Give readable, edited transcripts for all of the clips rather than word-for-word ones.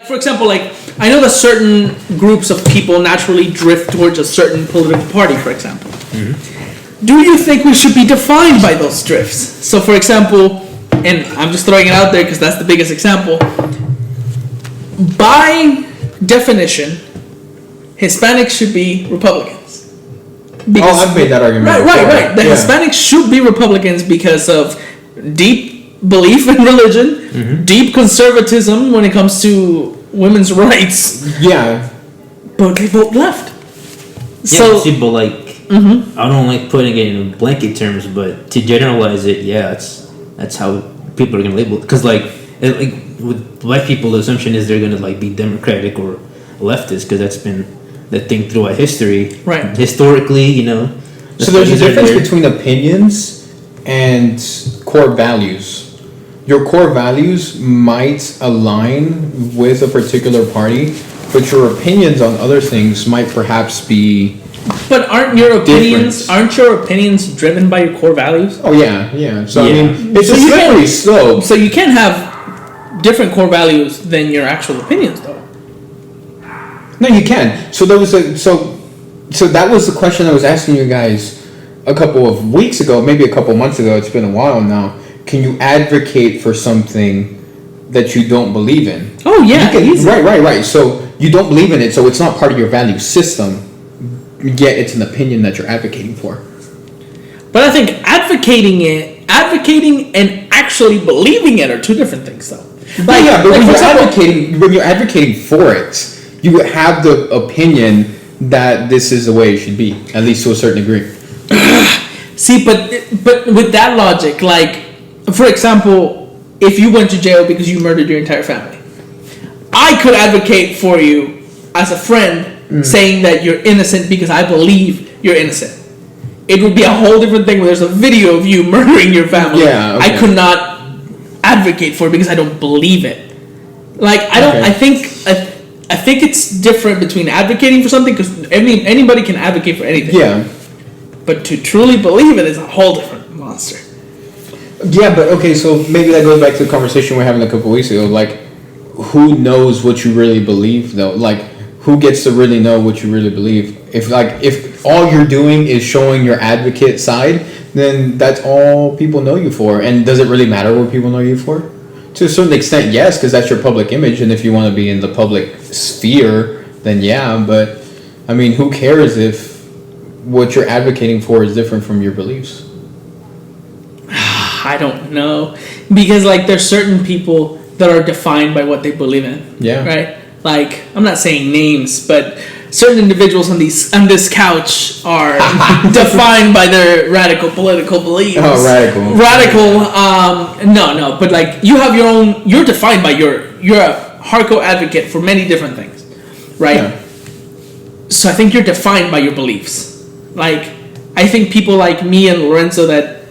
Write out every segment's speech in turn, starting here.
For example, like, I know that certain groups of people naturally drift towards a certain political party, for example. Mm-hmm. Do you think we should be defined by those drifts? So, for example, and I'm just throwing it out there because that's the biggest example, by definition, Hispanics should be Republicans. Because, I've made that argument. Right. The Hispanics should be Republicans because of deep belief in religion, mm-hmm. deep conservatism when it comes to women's rights. Yeah. But they vote left. Yeah, see, but like, mm-hmm. I don't like putting it in blanket terms, but to generalize it, yeah, that's how people are gonna label it. Because like with white people, the assumption is they're gonna like be Democratic or leftist, because that's been the thing throughout history. Right. Historically, you know. So there's a difference between opinions and core values. Your core values might align with a particular party, but your opinions on other things might perhaps be. But aren't your opinions driven by your core values? Oh yeah. So yeah. I mean, it's a slippery slope. So you can't have different core values than your actual opinions, though. No, you can. So there was so that was the question I was asking you guys a couple of weeks ago, maybe a couple months ago. It's been a while now. Can you advocate for something that you don't believe in? Oh yeah, right. So you don't believe in it, so it's not part of your value system. Yet it's an opinion that you're advocating for. But I think advocating and actually believing it are two different things, though. But when you're advocating for it, you have the opinion that this is the way it should be, at least to a certain degree. See, but with that logic, like, for example, if you went to jail because you murdered your entire family, I could advocate for you as a friend, saying that you're innocent because I believe you're innocent. It would be a whole different thing when there's a video of you murdering your family. Yeah, okay. I could not advocate for it because I don't believe it. Like, I think it's different between advocating for something, because anybody can advocate for anything. Yeah. But to truly believe it is a whole different monster. Yeah, but okay, so maybe that goes back to the conversation we were having a couple of weeks ago. Like, who knows what you really believe, though? Like, who gets to really know what you really believe? If all you're doing is showing your advocate side, then that's all people know you for. And does it really matter what people know you for? To a certain extent, yes, because that's your public image, and if you want to be in the public sphere, then yeah. But I mean, who cares if what you're advocating for is different from your beliefs? I don't know, because like there's certain people that are defined by what they believe in. Yeah. Right. Like, I'm not saying names, but certain individuals on this couch are defined by their radical political beliefs. Oh, radical. No, but like you have your own. You're defined by you're a hardcore advocate for many different things, right? Yeah. So I think you're defined by your beliefs. Like, I think people like me and Lorenzo that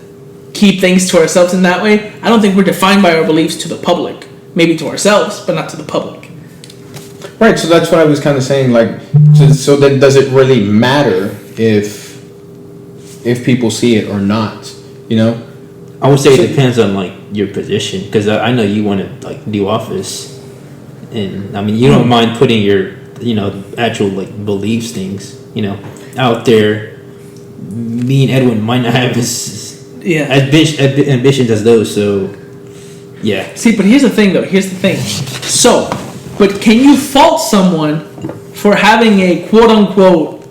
keep things to ourselves in that way, I don't think we're defined by our beliefs to the public. Maybe to ourselves, but not to the public. Right, so that's what I was kind of saying. Like, so then does it really matter if people see it or not? You know, I would say it depends on like your position, because I know you want to like do office, and I mean you don't mind putting your actual like beliefs things out there. Me and Edwin might not have as ambitions as those, so yeah. See, but here's the thing, though. So, but can you fault someone for having a quote-unquote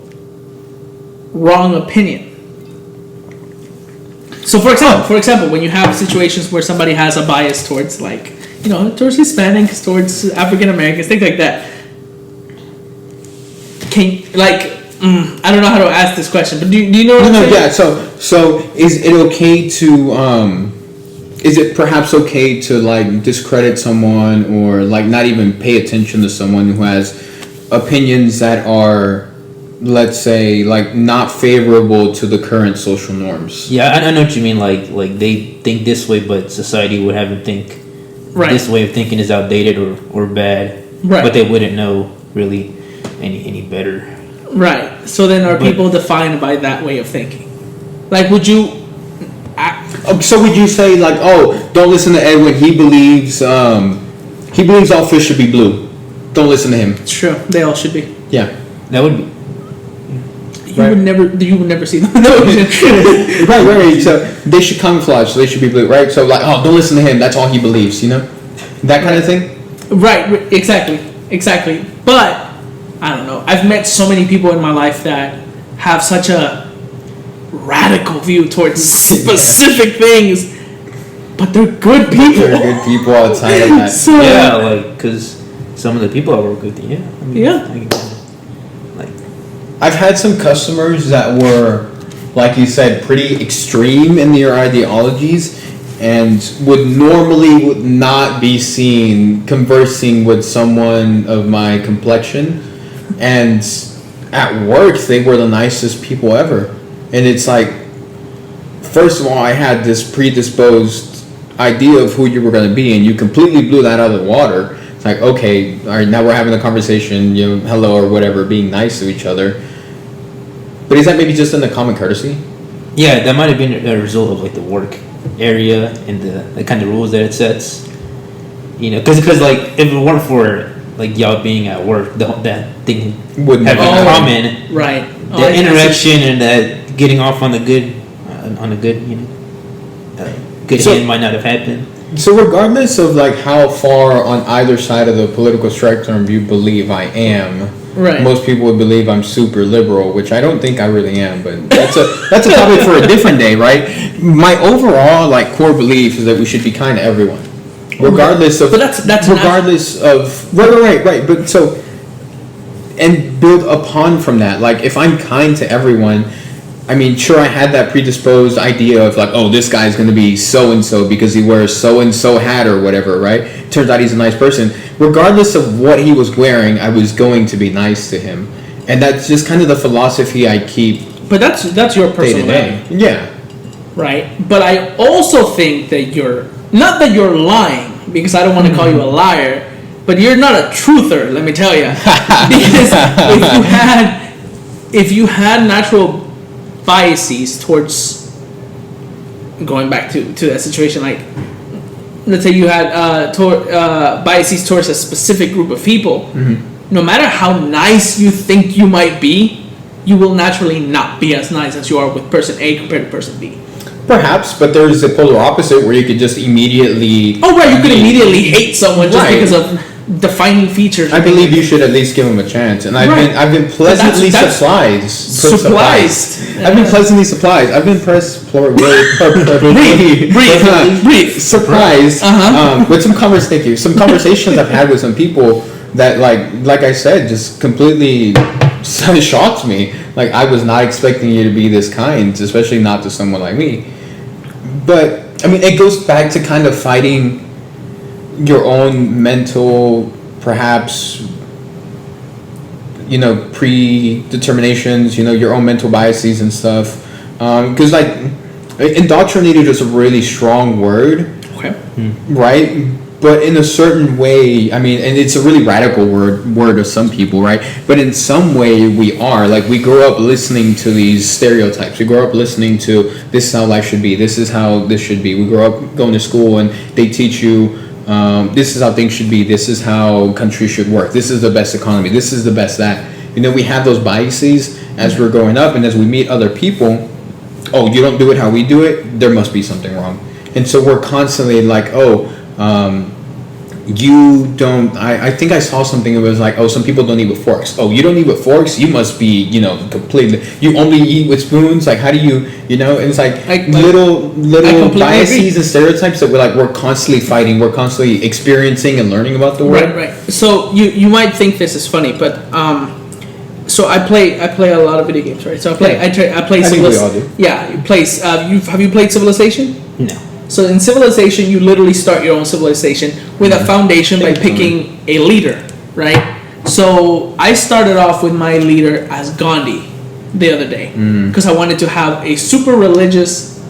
wrong opinion? So, for example, when you have situations where somebody has a bias towards, like, towards Hispanics, towards African Americans, things like that, I don't know how to ask this question, but do you know what I'm saying? Yeah. So is it okay to is it perhaps okay to like discredit someone, or like not even pay attention to someone who has opinions that are, let's say, like not favorable to the current social norms? Yeah, I know what you mean. Like they think this way, but society would have them think this way of thinking is outdated or bad. Right. But they wouldn't know really any better. Right. So then are people defined by that way of thinking? Like, would you... So would you say, like, oh, don't listen to Edwin, he believes all fish should be blue. don't listen to him. It's true. They all should be. Yeah. That would be. You would never see them in the ocean. Right. So they should camouflage. So they should be blue, right? So like, oh, don't listen to him. That's all he believes. You know, that kind of thing. Right. Exactly. But I don't know. I've met so many people in my life that have such a radical view towards specific things, but they're good people. They're good people outside of that. So, Yeah, like because some of the people I work with, yeah. I mean, Yeah. I've had some customers that were, like you said, pretty extreme in their ideologies and would not be seen conversing with someone of my complexion. And at work, they were the nicest people ever. And it's like, first of all, I had this predisposed idea of who you were going to be, and you completely blew that out of the water. It's like, okay, all right, now we're having a conversation, you know, hello or whatever, being nice to each other. But is that maybe just in the common courtesy? Yeah, that might have been a result of like the work area and the kind of rules that it sets. You know, because like if it weren't for like y'all being at work, that thing Wouldn't have have in happened. common. right. The interaction and that getting off on a good, you know, good So- end might not have happened. So regardless of like how far on either side of the political spectrum you believe I am, Right. most people would believe I'm super liberal, which I don't think I really am, but that's a topic for a different day, right? My overall like core belief is that we should be kind to everyone, regardless of. But that's regardless of right. But so, and build upon from that. Like if I'm kind to everyone, I mean, sure, I had that predisposed idea of like, oh, this guy's going to be so and so because he wears so and so hat or whatever, right? Turns out he's a nice person. Regardless of what he was wearing, I was going to be nice to him, and that's just kind of the philosophy I keep But that's your day personal to day. value, Yeah, right? But I also think that you're not that you're lying, because I don't want to call you a liar, but you're not a truther. Let me tell you, because if you had natural biases towards, going back to that situation, like let's say you had biases towards a specific group of people, no matter how nice you think you might be, you will naturally not be as nice as you are with person A compared to person B. perhaps, but there's the polar opposite where you could just immediately. Oh right, you could immediately hate someone just Right. because of defining features. I believe you should at least give him a chance, and I've been pleasantly that's surprised. Yeah. I've been pleasantly surprised. I've been Breathe. surprised with some some conversations I've had with some people that like I said, just completely shocked me. Like I was not expecting you to be this kind, especially not to someone like me. But I mean, it goes back to kind of fighting your own mental, perhaps, you know, predeterminations, you know, your own mental biases and stuff. Because like indoctrinated is a really strong word, Okay. right? But in a certain way, I mean, and it's a really radical word to some people, right? But in some way, we are. Like, we grow up listening to these stereotypes. We grow up listening to, this is how life should be. This is how this should be. We grow up going to school and they teach you, this is how things should be. This is how countries should work. This is the best economy. This is the best that. You know, we have those biases as we're growing up, and as we meet other people, oh, you don't do it how we do it, there must be something wrong. And so we're constantly like, oh, you don't, I think I saw something that was like, oh, some people don't eat with forks. Oh, you don't eat with forks? You must be, you know, completely, you only eat with spoons? Like, how do you, you know, and it's like little biases agree. and stereotypes that we're constantly fighting, we're constantly experiencing and learning about the world. Right. So you might think this is funny, but so I play a lot of video games, right? So I play I think we all do. Yeah, you play. Have you played Civilization? No. So in Civilization, you literally start your own civilization with a foundation by picking a leader, right? So I started off with my leader as Gandhi the other day because I wanted to have a super religious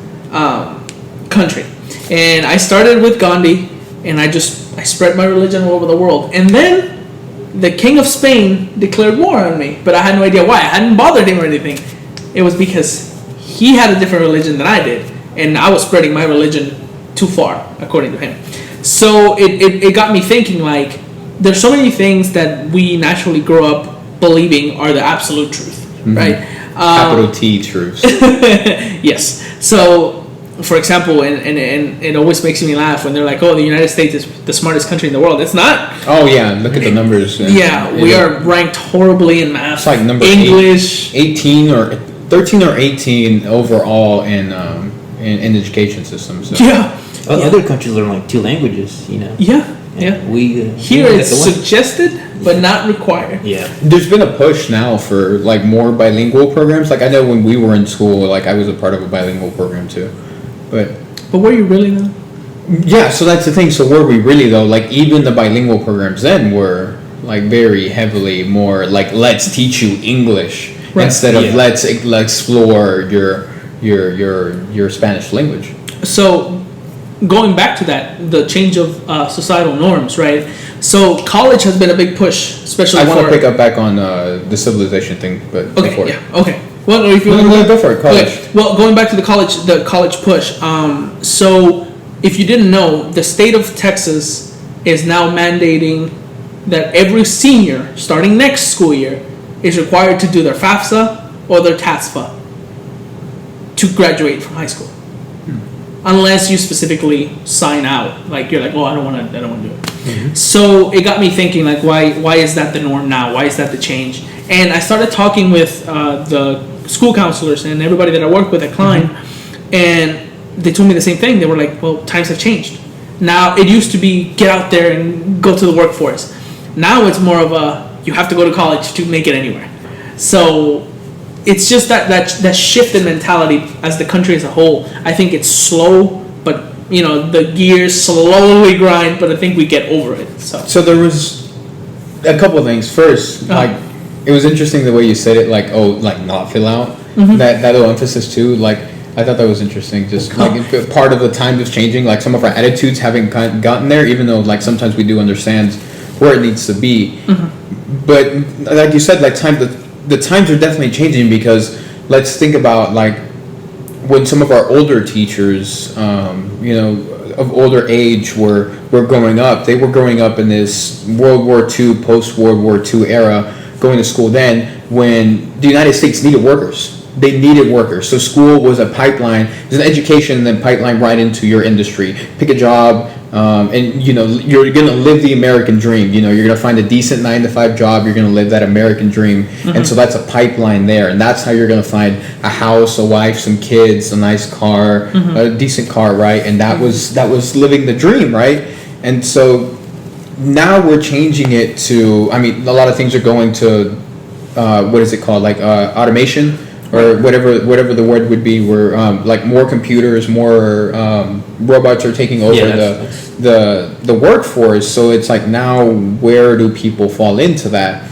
country, and I started with Gandhi, and I spread my religion all over the world, and then the King of Spain declared war on me, but I had no idea why. I hadn't bothered him or anything. It was because he had a different religion than I did, and I was spreading my religion too far, according to him. So it got me thinking, like, there's so many things that we naturally grow up believing are the absolute truth, right? Capital T truths. Yes. So, for example, and it always makes me laugh when they're like, "Oh, the United States is the smartest country in the world." It's not. Oh yeah, look at the numbers. We are ranked horribly in math. It's like number English, 18 or 13 or 18 overall in education systems. So. Yeah. Other countries learn like 2 languages, you know. Yeah. We Here we it's have the one. suggested but not required. Yeah. There's been a push now for like more bilingual programs. Like I know when we were in school, like I was a part of a bilingual program too. But were you really though? yeah, so that's the thing. So were we really though? Like even the bilingual programs then were like very heavily more like let's teach you English instead of let's explore your Spanish language. So going back to that, the change of societal norms, right? So college has been a big push, especially. I want to pick up back on the civilization thing, but okay, before. yeah, okay. Well, if you go for it. College. Okay. Well, going back to the college push. So if you didn't know, the state of Texas is now mandating that every senior, starting next school year, is required to do their FAFSA or their TASFA to graduate from high school. Unless you specifically sign out, like you're like, oh, I don't want to do it. Mm-hmm. So it got me thinking, like, why is that the norm now? Why is that the change? And I started talking with the school counselors and everybody that I work with at Klein, and they told me the same thing. They were like, well, times have changed. Now it used to be get out there and go to the workforce. Now it's more of a you have to go to college to make it anywhere. So it's just that shift in mentality as the country as a whole. I think it's slow, but the gears slowly grind. But I think we get over it. So there was a couple of things. First, like it was interesting the way you said it, like not fill out. Mm-hmm. That little emphasis too. Like I thought that was interesting. Just like part of the time is changing. Like some of our attitudes haven't gotten there, even though like sometimes we do understand where it needs to be. Mm-hmm. But like you said, like the times are definitely changing because let's think about like when some of our older teachers, of older age were growing up. They were growing up in this World War II, post-World War II era, going to school then when the United States needed workers. They needed workers. So school was a pipeline. It was an education and then pipeline right into your industry. Pick a job, and you're going to live the American dream. You're going to find a decent 9-to-5 job. You're going to live that American dream. Mm-hmm. And so that's a pipeline there. And that's how you're going to find a house, a wife, some kids, a nice car, mm-hmm. a decent car, right? And that was living the dream, right? And so now we're changing it to, a lot of things are going to, what is it called? Like automation. Or whatever the word would be, where like more computers, more robots are taking over the workforce. So it's like now where do people fall into that?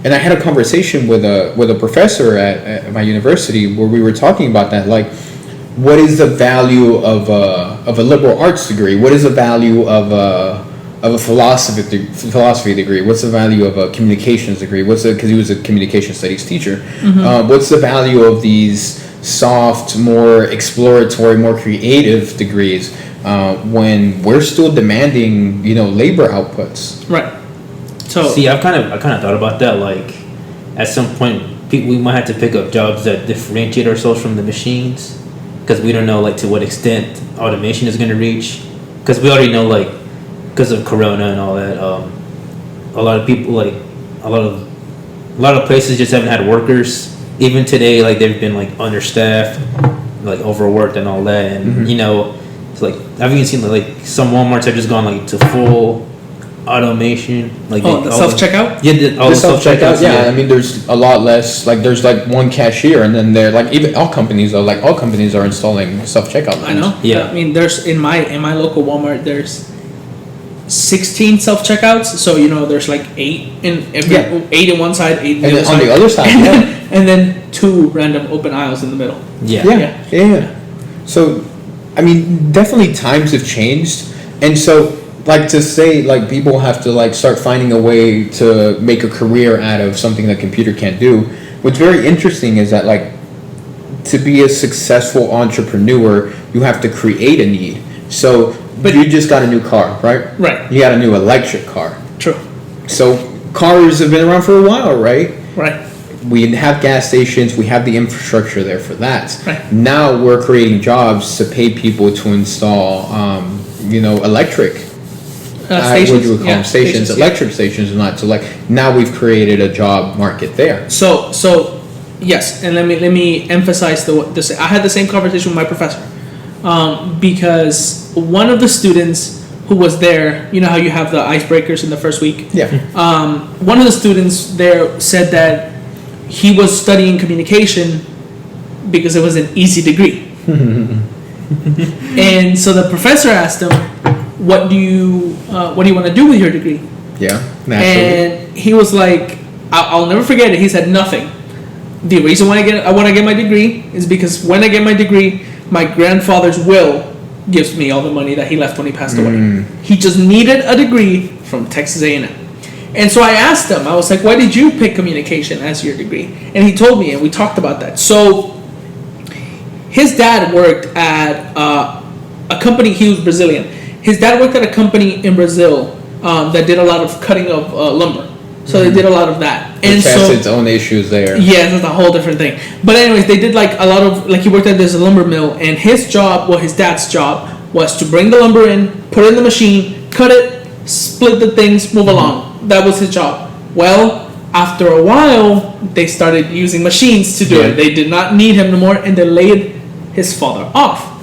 And I had a conversation with a professor at my university where we were talking about that. Like, what is the value of a liberal arts degree? What is the value of a philosophy degree? What's the value of a communications degree? Because he was a communication studies teacher. Mm-hmm. What's the value of these soft, more exploratory, more creative degrees when we're still demanding, labor outputs? Right. So see, I've kind of thought about that. Like, at some point, we might have to pick up jobs that differentiate ourselves from the machines, because we don't know like to what extent automation is going to reach. Because we already know like, because of Corona and all that, a lot of people, like a lot of places just haven't had workers. Even today, like they've been like understaffed, like overworked and all that. And mm-hmm. It's like I've even seen like some WalMarts have just gone like to full automation, like the self checkout. Yeah, all the self checkouts. Yeah, there's a lot less. Like there's like one cashier, and then they're like even all companies are installing self checkout lines. I know. Yeah, there's in my local Walmart there's 16 self checkouts, so there's like 8 in 8 in one side, 8 in the other side. On the other side, and then 2 random open aisles in the middle. Yeah. So, definitely times have changed, and so like to say like people have to like start finding a way to make a career out of something that computer can't do. What's very interesting is that like to be a successful entrepreneur, you have to create a need. So. But you just got a new car, right? Right. You got a new electric car. True. So cars have been around for a while, right? Right. We have gas stations. We have the infrastructure there for that. Right. Now we're creating jobs to pay people to install, electric. Stations. What you would call them? Stations, electric stations, not to like. Now we've created a job market there. So yes, and let me emphasize the I had the same conversation with my professor, because one of the students who was there, you know how you have the icebreakers in the first week. Yeah. One of the students there said that he was studying communication because it was an easy degree. And so the professor asked him, what do you want to do with your degree? Yeah, naturally. And he was like, I'll never forget it. He said, nothing. The reason why I want to get my degree is because when I get my degree, my grandfather's will gives me all the money that he left when he passed away. He just needed a degree from Texas A&M. And so I asked him, I was like, why did you pick communication as your degree? And he told me, and we talked about that. So his dad worked at a company. He was Brazilian. His dad worked at a company in Brazil that did a lot of cutting of lumber. So they did a lot of that. And which has its own issues there. Yeah, that's a whole different thing. But anyways, they did like a lot of, like he worked at this lumber mill, and his job, well, his dad's job was to bring the lumber in, put it in the machine, cut it, split the things, move along. That was his job. Well, after a while, they started using machines to do it. They did not need him no more, and they laid his father off.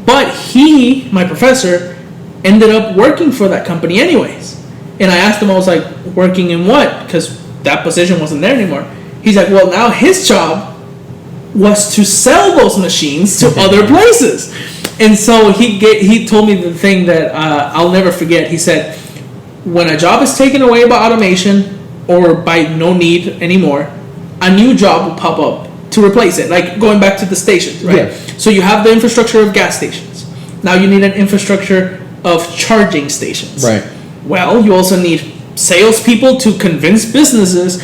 But he, my professor, ended up working for that company anyways. And I asked him, I was like, working in what? Because that position wasn't there anymore. He's like, well, now his job was to sell those machines to other places. And so he told me the thing that I'll never forget. He said, when a job is taken away by automation or by no need anymore, a new job will pop up to replace it. Like going back to the stations, right? Yeah. So you have the infrastructure of gas stations. Now you need an infrastructure of charging stations. Right. Well, you also need salespeople to convince businesses.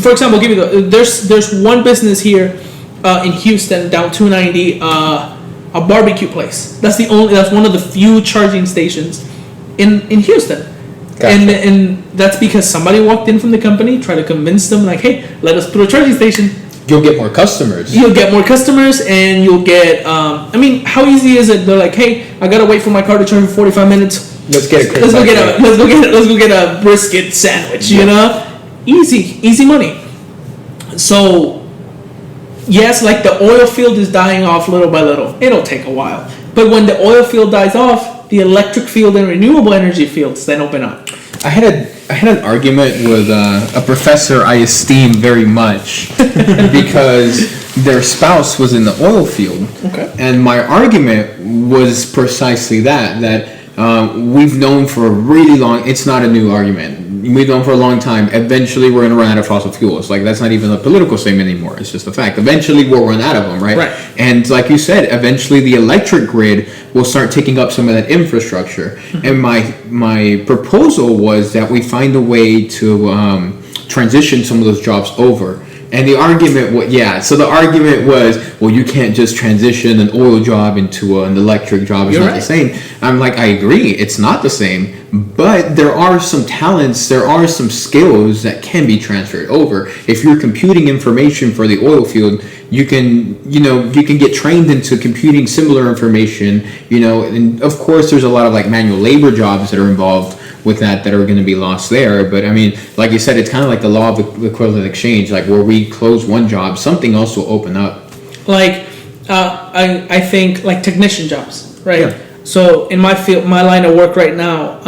For example, I'll give you there's one business here in Houston down 290, a barbecue place. That's one of the few charging stations in Houston. Gotcha. And that's because somebody walked in from the company, tried to convince them, like, hey, let us put a charging station. You'll get more customers. You'll get more customers, and you'll get. I mean, how easy is it? They're like, hey, I gotta wait for my car to charge for 45 minutes. Let's go get a brisket sandwich. You know, easy money. So, yes, like the oil field is dying off little by little. It'll take a while, but when the oil field dies off, the electric field and renewable energy fields then open up. I had an argument with a professor I esteem very much because their spouse was in the oil field. Okay. And my argument was precisely that we've known for a really long. It's not a new argument. We've known for a long time. Eventually, we're going to run out of fossil fuels. Like that's not even a political statement anymore. It's just a fact. Eventually, we'll run out of them, right? Right. And like you said, eventually the electric grid will start taking up some of that infrastructure. And my proposal was that we find a way to transition some of those jobs over. And the argument was, well, you can't just transition an oil job into an electric job. It's not the same. I'm like, I agree, it's not the same, but there are some talents, there are some skills that can be transferred over. If you're computing information for the oil field, you can get trained into computing similar information, and of course there's a lot of like manual labor jobs that are involved with that are going to be lost there. But I mean, like you said, it's kind of like the law of the equivalent exchange. Like where we close one job, something else will open up. Like I think like technician jobs, right? Yeah. So in my field, my line of work right now,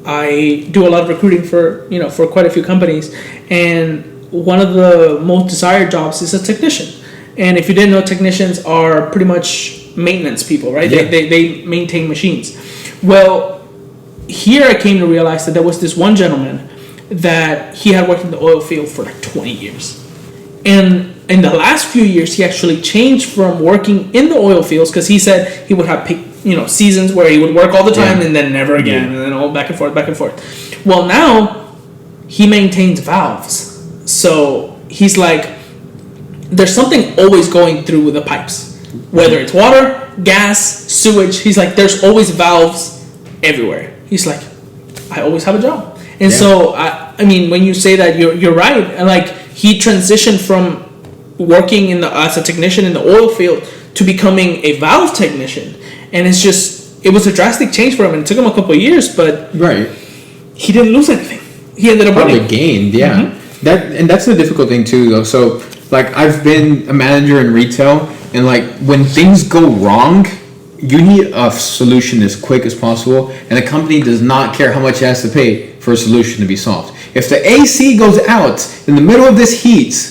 I do a lot of recruiting for quite a few companies, and one of the most desired jobs is a technician. And if you didn't know, technicians are pretty much maintenance people, right? Yeah. They maintain machines. Well, here I came to realize that there was this one gentleman that he had worked in the oil field for like 20 years. And in the last few years, he actually changed from working in the oil fields, because he said he would have seasons where he would work all the time and then never again, and then all back and forth. Well, now he maintains valves. So he's like, there's something always going through the pipes, whether it's water, gas, sewage. He's like, there's always valves everywhere. He's like, I always have a job. And so I mean, when you say that, you're right. And like he transitioned from working as a technician in the oil field to becoming a valve technician, and it was a drastic change for him, and it took him a couple of years, but Right. he didn't lose anything. He ended up Probably winning. gained, yeah. That's the difficult thing too, though. So, like, I've been a manager in retail, and like when things go wrong, you need a solution as quick as possible, and the company does not care how much it has to pay for a solution to be solved. If the AC goes out in the middle of this heat,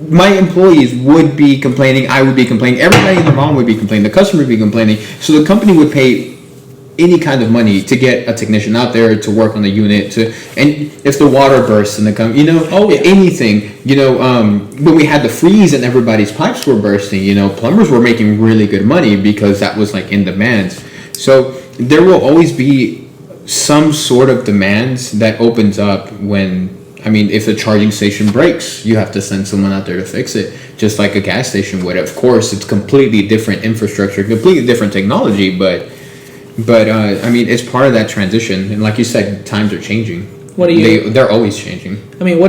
my employees would be complaining, I would be complaining, everybody in the mall would be complaining, the customer would be complaining, so the company would pay any kind of money to get a technician out there to work on the unit, and if the water bursts in the anything, when we had the freeze and everybody's pipes were bursting, plumbers were making really good money because that was like in demand. So there will always be some sort of demands that opens up if the charging station breaks, you have to send someone out there to fix it, just like a gas station would. Of course, it's completely different infrastructure, completely different technology, but it's part of that transition. And like you said, times are changing. What do you? They're always changing. I mean, what do